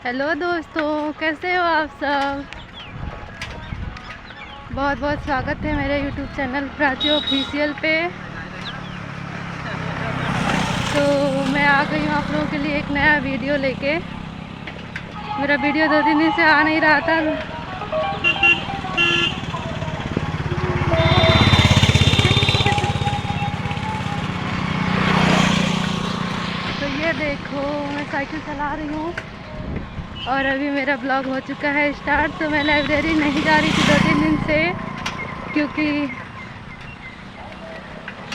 Hello दोस्तों, कैसे हो आप सब। बहुत बहुत स्वागत है मेरे यूट्यूब चैनल प्राची ऑफिशियल पे। तो मैं आ गई हूँ आप लोगों के लिए एक नया वीडियो लेके। मेरा वीडियो 2 दिन से आ नहीं रहा था। तो ये देखो, मैं साइकिल चला रही हूँ और अभी मेरा ब्लॉग हो चुका है स्टार्ट। तो मैं लाइब्रेरी नहीं जा रही थी 2-3 दिन से, क्योंकि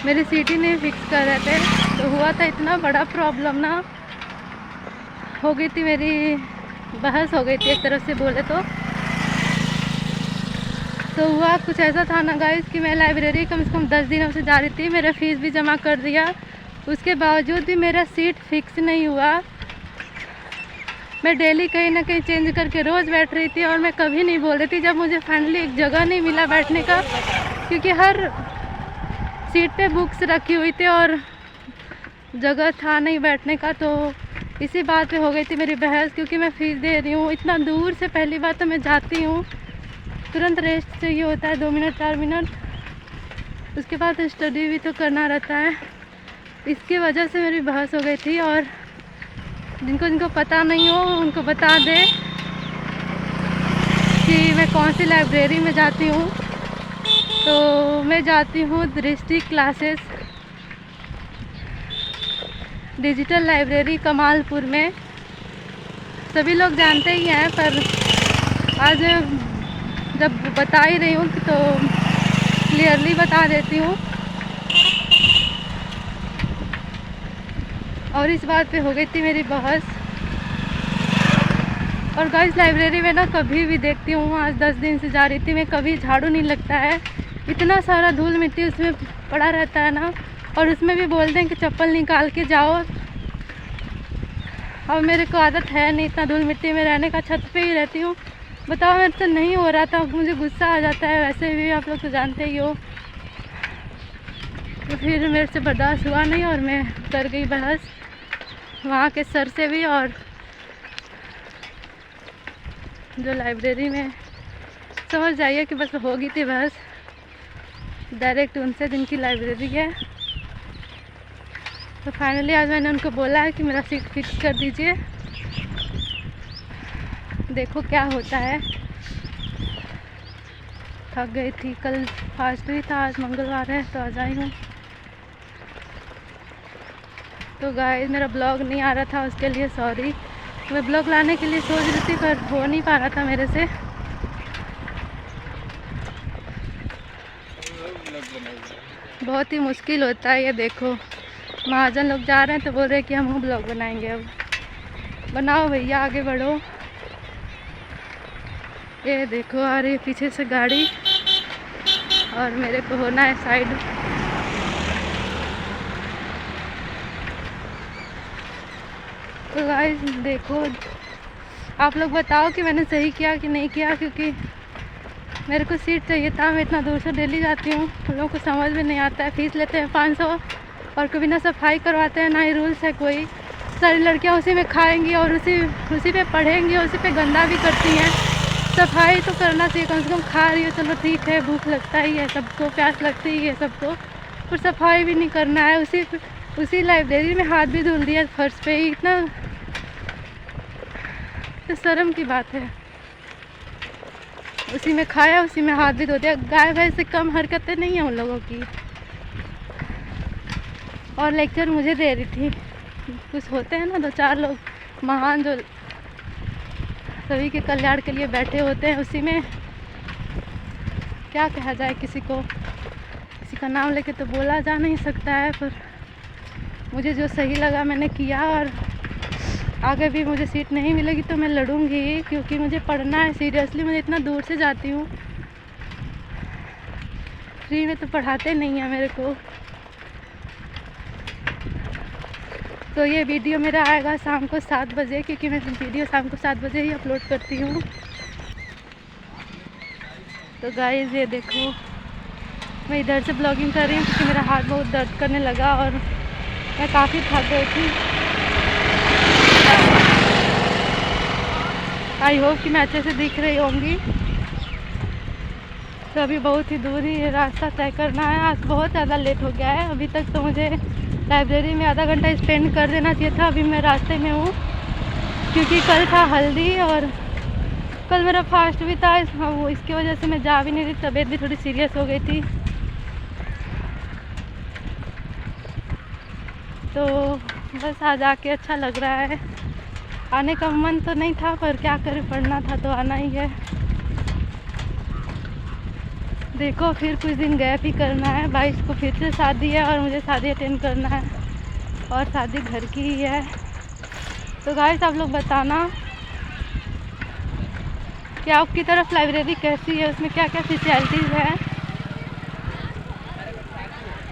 मेरी सीट ही नहीं फिक्स कर रहे थे। तो हुआ था इतना बड़ा प्रॉब्लम ना, हो गई थी मेरी, बहस हो गई थी एक तरफ से बोले तो हुआ कुछ ऐसा था ना गाइस कि मैं लाइब्रेरी कम से कम 10 दिनों से जा रही थी। मेरा फीस भी जमा कर दिया, उसके बावजूद भी मेरा सीट फिक्स नहीं हुआ। मैं डेली कहीं ना कहीं चेंज करके रोज़ बैठ रही थी और मैं कभी नहीं बोल रही थी जब मुझे फाइनली एक जगह नहीं मिला बैठने का, क्योंकि हर सीट पे बुक्स रखी हुई थी और जगह था नहीं बैठने का। तो इसी बात पे हो गई थी मेरी बहस, क्योंकि मैं फीस दे रही हूँ इतना दूर से। पहली बात तो मैं जाती हूँ, तुरंत रेस्ट चाहिए होता है 2 मिनट 4 मिनट, उसके बाद स्टडी भी तो करना रहता है। इसकी वजह से मेरी बहस हो गई थी। और जिनको पता नहीं हो उनको बता दे कि मैं कौन सी लाइब्रेरी में जाती हूँ। तो मैं जाती हूँ दृष्टि क्लासेस डिजिटल लाइब्रेरी कमालपुर में। सभी लोग जानते ही हैं, पर आज जब बता ही रही हूँ तो क्लियरली बता देती हूँ। और इस बात पे हो गई थी मेरी बहस। और गाइस, लाइब्रेरी में ना कभी भी देखती हूँ, आज 10 दिन से जा रही थी मैं, कभी झाड़ू नहीं लगता है। इतना सारा धूल मिट्टी उसमें पड़ा रहता है ना, और उसमें भी बोलते हैं कि चप्पल निकाल के जाओ। अब मेरे को आदत है नहीं इतना धूल मिट्टी में रहने का, छत पे ही रहती हूँ। बताओ, मेरे से नहीं हो रहा था, मुझे गुस्सा आ जाता है। वैसे भी आप लोग तो जानते ही हो। तो फिर मेरे से बर्दाश्त हुआ नहीं और मैं कर गई बहस वहाँ के सर से भी, और जो लाइब्रेरी में, समझ जाइए कि बस हो गई थी बहस डायरेक्ट उनसे जिनकी लाइब्रेरी है। तो फाइनली आज मैंने उनको बोला है कि मेरा सीट फिक्स कर दीजिए, देखो क्या होता है। थक गई थी, कल फास्ट भी था, आज मंगलवार है तो आज आई हूँ। तो गाइस, मेरा ब्लॉग नहीं आ रहा था, उसके लिए सॉरी। मैं ब्लॉग लाने के लिए सोच रही थी पर हो नहीं पा रहा था मेरे से। बहुत ही मुश्किल होता है। ये देखो, महाजन लोग जा रहे हैं तो बोल रहे हैं कि हम ब्लॉग बनाएंगे। अब बनाओ भैया, आगे बढ़ो। ये देखो, आ रही है पीछे से गाड़ी और मेरे को होना है साइड। तो गाइस देखो, आप लोग बताओ कि मैंने सही किया कि नहीं किया, क्योंकि मेरे को सीट चाहिए था। मैं इतना दूर से डेली जाती हूँ, उन लोगों को समझ में नहीं आता है। फीस लेते हैं 500 और कभी ना सफाई करवाते हैं, ना ही रूल्स है कोई। सारी लड़कियाँ उसी में खाएंगी और उसी पे पढ़ेंगी, उसी पे गंदा भी करती हैं। सफाई तो करना चाहिए, कम से कम खा रही हो चलो ठीक है, भूख लगता ही है सबको, प्यास लगती ही है सबको, पर सफाई भी नहीं करना है। उसी लाइब्रेरी में हाथ भी धुल दिया फर्श पे ही, इतना तो शर्म की बात है। उसी में खाया, उसी में हाथ भी धो दिया। गाय भैंस से कम हरकतें नहीं है उन लोगों की। और लेक्चर मुझे दे रही थी। कुछ होते हैं ना 2-4 लोग महान, जो सभी के कल्याण के लिए बैठे होते हैं, उसी में क्या कहा जाए, किसी का नाम लेके तो बोला जा नहीं सकता है। पर मुझे जो सही लगा मैंने किया, और आगे भी मुझे सीट नहीं मिलेगी तो मैं लड़ूंगी, क्योंकि मुझे पढ़ना है सीरियसली। मैं इतना दूर से जाती हूँ, फ्री में तो पढ़ाते नहीं हैं मेरे को। तो ये वीडियो मेरा आएगा शाम को 7 बजे, क्योंकि मैं वीडियो शाम को 7 बजे ही अपलोड करती हूँ। तो गाइस ये देखो, मैं इधर से ब्लॉगिंग कर रही हूँ क्योंकि मेरा हाथ बहुत दर्द करने लगा और मैं काफ़ी थक गई थी। आई होप कि मैं अच्छे से दिख रही होंगी। तो अभी बहुत ही दूर ही रास्ता तय करना है। आज बहुत ज़्यादा लेट हो गया है। अभी तक तो मुझे लाइब्रेरी में आधा घंटा स्पेंड कर देना चाहिए था। अभी मैं रास्ते में हूँ क्योंकि कल था हल्दी और कल मेरा फास्ट भी था। इसकी वजह से मैं जा भी नहीं रही। तबीयत भी थोड़ी सीरियस हो गई थी। तो बस आज आके अच्छा लग रहा है। आने का मन तो नहीं था पर क्या करें, पढ़ना था तो आना ही है। देखो फिर कुछ दिन गैप ही करना है। 22 को फिर से शादी है और मुझे शादी अटेंड करना है और शादी घर की ही है। तो गाइस आप लोग बताना कि आपकी तरफ लाइब्रेरी कैसी है, उसमें क्या क्या फैसिलिटीज़ है।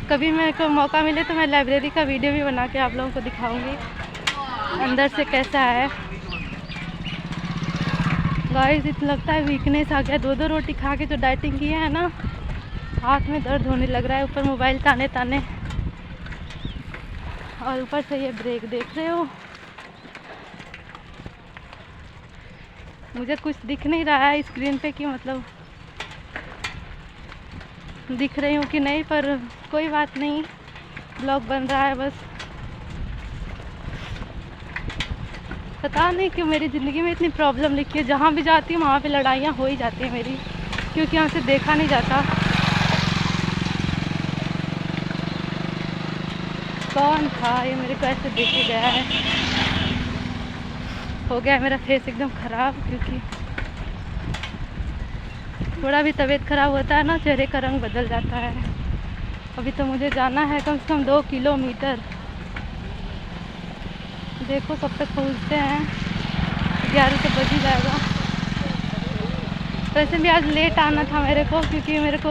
कभी मेरे को मौका मिले तो मैं लाइब्रेरी का वीडियो भी बना के आप लोगों को दिखाऊंगी अंदर से कैसा है। गाइस इतना लगता है वीकनेस आ गया। 2-2 रोटी खा के जो डाइटिंग की है ना, हाथ में दर्द होने लग रहा है। ऊपर मोबाइल ताने ताने और ऊपर से ये ब्रेक देख रहे हो। मुझे कुछ दिख नहीं रहा है स्क्रीन पे कि मतलब दिख रही हूँ कि नहीं, पर कोई बात नहीं, ब्लॉग बन रहा है बस। पता नहीं क्यों मेरी ज़िंदगी में इतनी प्रॉब्लम लिखी है। जहाँ भी जाती हूँ वहाँ पे लड़ाइयाँ हो ही जाती हैं मेरी, क्योंकि यहाँ से देखा नहीं जाता। कौन था ये मेरे को ऐसे देख के गया है। हो गया है मेरा फेस एकदम ख़राब, क्योंकि थोड़ा भी तबीयत ख़राब होता है ना, चेहरे का रंग बदल जाता है। अभी तो मुझे जाना है कम से कम 2 किलोमीटर। देखो कब तक पहुँचते हैं। 11 तो बज ही जाएगा। वैसे भी आज लेट आना था मेरे को, क्योंकि मेरे को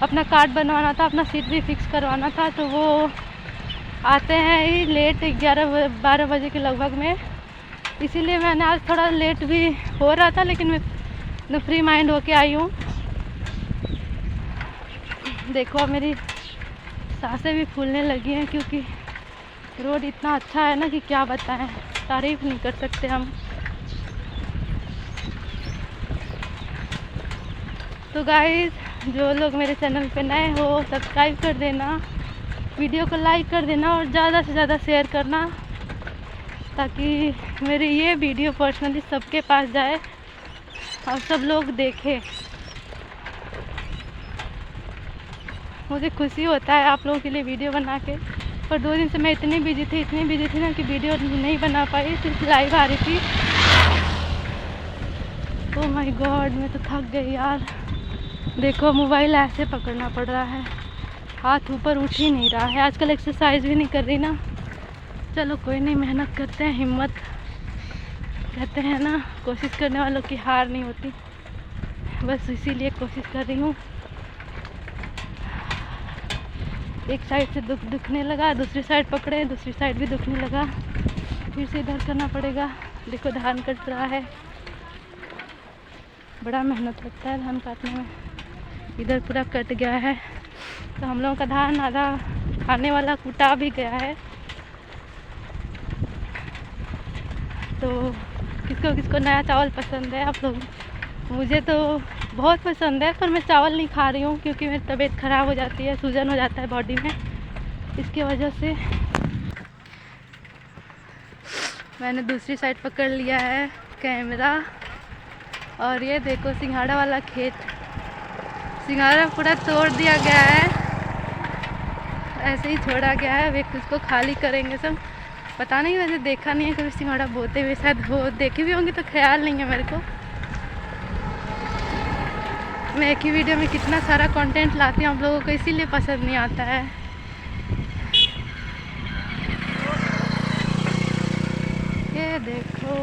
अपना कार्ड बनवाना था, अपना सीट भी फिक्स करवाना था। तो वो आते हैं ही लेट 11-12 बजे के लगभग में, इसीलिए मैंने आज थोड़ा लेट भी हो रहा था, लेकिन मैं फ्री माइंड होके आई हूँ। देखो अब मेरी सांसें भी फूलने लगी हैं, क्योंकि रोड इतना अच्छा है ना कि क्या बताएं, तारीफ़ नहीं कर सकते हम। तो गाइस जो लोग मेरे चैनल पे नए हो, सब्सक्राइब कर देना, वीडियो को लाइक कर देना और ज़्यादा से ज़्यादा शेयर करना, ताकि मेरी ये वीडियो पर्सनली सबके पास जाए और सब लोग देखें। मुझे खुशी होता है आप लोगों के लिए वीडियो बना के, पर 2 दिन से मैं इतनी बिजी थी ना कि वीडियो नहीं बना पाई, सिर्फ लाइव आ रही थी। ओह माय गॉड, मैं तो थक गई यार। देखो मोबाइल ऐसे पकड़ना पड़ रहा है, हाथ ऊपर उठ ही नहीं रहा है। आजकल एक्सरसाइज भी नहीं कर रही ना। चलो कोई नहीं, मेहनत करते हैं, हिम्मत कहते हैं ना, कोशिश करने वालों की हार नहीं होती। बस इसीलिए कोशिश कर रही हूँ। एक साइड से दुखने लगा, दूसरी साइड पकड़े, दूसरी साइड भी दुखने लगा, फिर से इधर करना पड़ेगा। देखो धान कट रहा है, बड़ा मेहनत लगता है धान काटने में। इधर पूरा कट गया है, तो हम लोगों का धान आधा खाने वाला कुटा भी गया है। तो किसको किसको नया चावल पसंद है आप लोग? मुझे तो बहुत पसंद है, पर मैं चावल नहीं खा रही हूँ क्योंकि मेरी तबीयत ख़राब हो जाती है, सूजन हो जाता है बॉडी में, इसकी वजह से। मैंने दूसरी साइड पकड़ लिया है कैमरा, और ये देखो सिंघाड़ा वाला खेत, सिंघाड़ा पूरा तोड़ दिया गया है, ऐसे ही छोड़ा गया है। वे उसको खाली करेंगे सब, पता नहीं, वैसे देखा नहीं है कभी सिंघाड़ा बोते हुए, शायद हो देखे भी होंगे तो ख्याल नहीं है मेरे को। मैं एक ही वीडियो में कितना सारा कंटेंट लाती हूँ, आप लोगों को इसीलिए पसंद नहीं आता है। ये देखो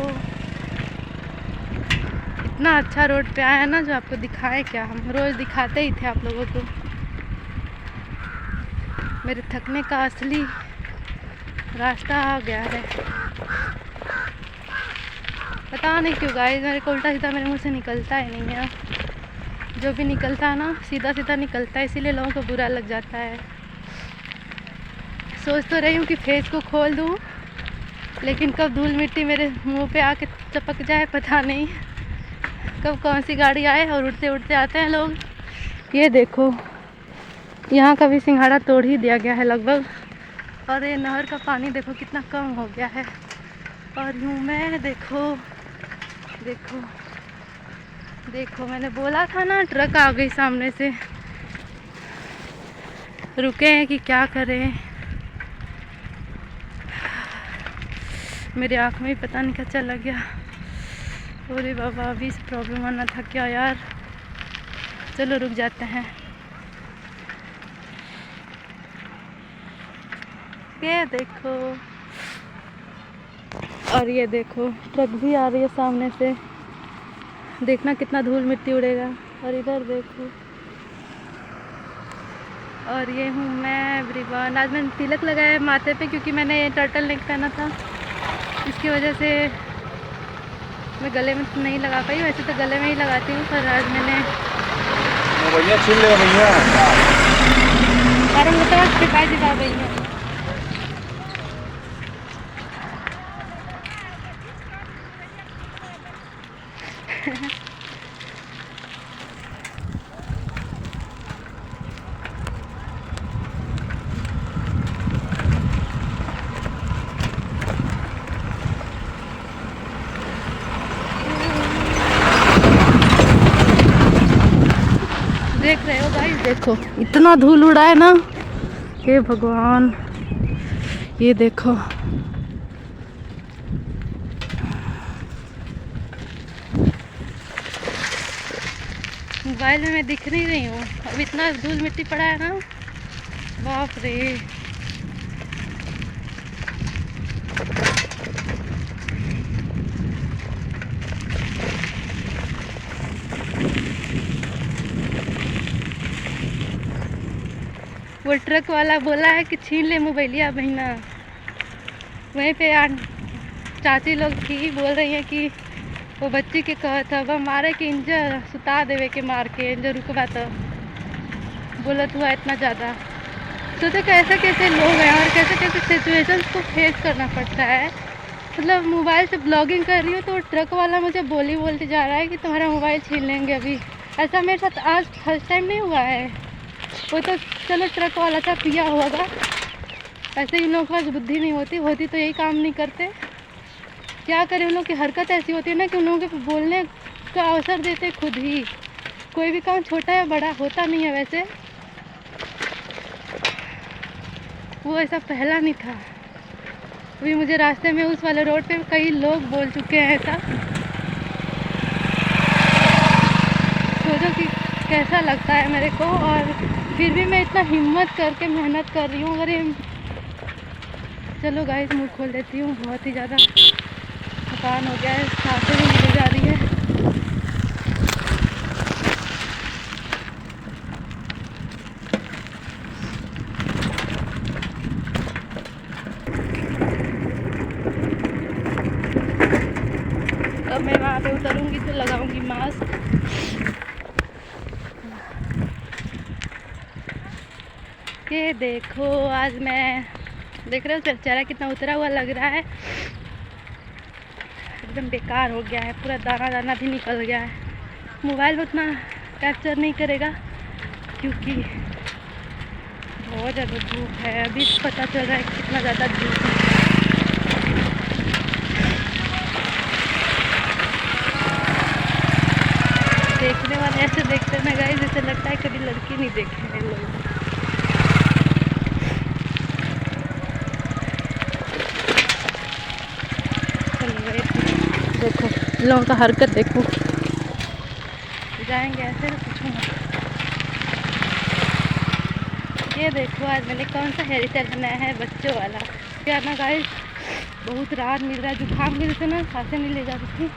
इतना अच्छा रोड पे आया ना, जो आपको दिखाए क्या, हम रोज़ दिखाते ही थे आप लोगों को। मेरे थकने का असली रास्ता आ गया है। पता नहीं क्यों गाइस, मेरे को उल्टा सीधा मेरे मुंह से निकलता ही नहीं है। जो भी निकलता है ना सीधा सीधा निकलता है, इसीलिए लोगों को बुरा लग जाता है। सोच तो रही हूँ कि फेस को खोल दूँ, लेकिन कब धूल मिट्टी मेरे मुंह पे आके चपक जाए पता नहीं, कब कौन सी गाड़ी आए और उड़ते उड़ते आते हैं लोग। ये देखो यहाँ का भी सिंघाड़ा तोड़ ही दिया गया है लगभग, और ये नहर का पानी देखो कितना कम हो गया है। और यूँ मैं देखो देखो देखो, मैंने बोला था ना ट्रक आ गई सामने से, रुके हैं कि क्या करें। मेरे आँख में ही पता नहीं क्या चला गया। अरे बाबा अभी से प्रॉब्लम आना था क्या यार। चलो रुक जाते हैं। ये देखो, और ये देखो ट्रक भी आ रही है सामने से, देखना कितना धूल मिट्टी उड़ेगा। और इधर देखो, और ये हूँ मैं एवरीवन। आज मैंने तिलक लगाया माथे पे क्योंकि मैंने टर्टल नेक पहना था, इसकी वजह से मैं गले में नहीं लगा पाई। वैसे तो गले में ही लगाती हूँ, पर आज मैंने भैया छीन ले भैया कारण बताया शिकायत दिखा गई है। देख रहे हो गाइस, देखो इतना धूल उड़ा है ना, हे भगवान। ये देखो मोबाइल में मैं दिख नहीं रही हूँ, अब इतना धूल मिट्टी पड़ा है ना, बाप रे। वो ट्रक वाला बोला है कि छीन ले मोबाइलिया बहना। वहीं पे चाची लोग थी, बोल रही हैं कि वो बच्ची के कहत है मारे के इंजर सुता देवे के, मार के इंजर रुकवा तो बोलत हुआ इतना ज़्यादा। सोचो कैसे कैसे लोग हैं और कैसे कैसे सिचुएशंस को फेस करना पड़ता है। मतलब मोबाइल से ब्लॉगिंग कर रही हूँ तो ट्रक वाला मुझे बोलते जा रहा है कि तुम्हारा मोबाइल छीन लेंगे। अभी ऐसा मेरे साथ आज फर्स्ट टाइम नहीं हुआ है। वो तो चलो ट्रक वाला था, पिया होगा, ऐसे इन लोगों के पास बुद्धि नहीं होती तो यही काम नहीं करते। क्या करें, उन लोगों की हरकत ऐसी होती है ना कि उन लोगों के बोलने का अवसर देते खुद ही। कोई भी काम छोटा या बड़ा होता नहीं है। वैसे वो ऐसा पहला नहीं था। अभी मुझे रास्ते में उस वाले रोड पे कई लोग बोल चुके हैं ऐसा। सोचो कि कैसा लगता है मेरे को, और फिर भी मैं इतना हिम्मत करके मेहनत कर रही हूँ। अरे चलो गाइस, मुँह खोल देती हूँ, बहुत ही ज़्यादा थकान हो गया है, सांसें भी निकल जा रही है। अब मैं वहाँ पे उतरूँगी तो लगाऊंगी मास्क। ये देखो, आज मैं देख रहे हो चेहरा कितना उतरा हुआ लग रहा है, एकदम बेकार हो गया है, पूरा दाना दाना भी निकल गया है। मोबाइल में उतना कैप्चर नहीं करेगा क्योंकि बहुत ज़्यादा धूप है। अभी पता चल रहा है कितना ज़्यादा धूप है। देखने वाले ऐसे देखते हैं गाइस, जैसे लगता है कभी लड़की नहीं देखे हैं लोग। देखो लोगों का हरकत देखो, जाएंगे ऐसे तो पूछो मत। ये देखो आज मैंने कौन सा हेयर स्टाइल बनाया है, बच्चों वाला। क्या ना गाइस, बहुत राहत मिल रहा है। जुकाम की वजह से ना सांसें नहीं ले जा रही थी।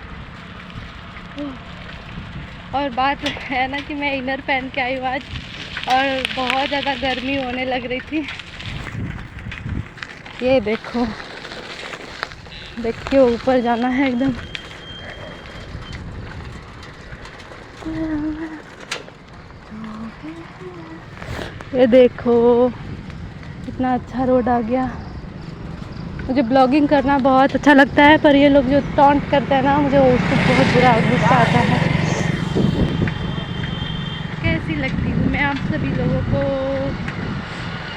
और बात है ना कि मैं इनर पहन के आई हूँ आज, और बहुत ज़्यादा गर्मी होने लग रही थी। ये देखो, देखिए ऊपर जाना है एकदम। ये देखो कितना अच्छा रोड आ गया। मुझे ब्लॉगिंग करना बहुत अच्छा लगता है, पर ये लोग जो टॉन्ट करते हैं ना, मुझे उसको बहुत बुरा गुस्सा आता है। कैसी लगती हूँ मैं आप सभी लोगों को।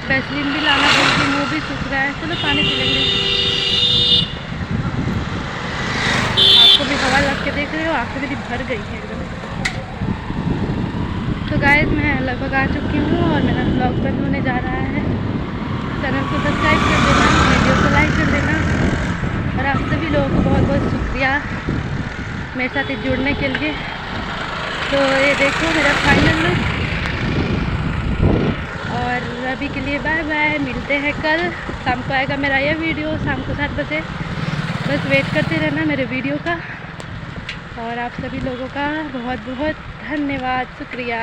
वैसलीन भी लाना भूल गई, मुँह भी सूख रहा है। चलो पानी पी लेंगे। आपको भी हवा लग के देख रहे हो, आँखें मेरी भर गई है एकदम। तो गाइस मैं लगभग आ चुकी हूँ और मेरा ब्लॉग बंद होने जा रहा है। चैनल को सब्सक्राइब कर देना, वीडियो को लाइक कर देना, और आप सभी लोगों को बहुत बहुत शुक्रिया मेरे साथ जुड़ने के लिए। तो ये देखो मेरा फाइनल लुक, और अभी के लिए बाय बाय। मिलते हैं कल शाम को, आएगा मेरा यह वीडियो शाम को 7 बजे। बस वेट करते रहना मेरे वीडियो का। और आप सभी लोगों का बहुत बहुत धन्यवाद, शुक्रिया।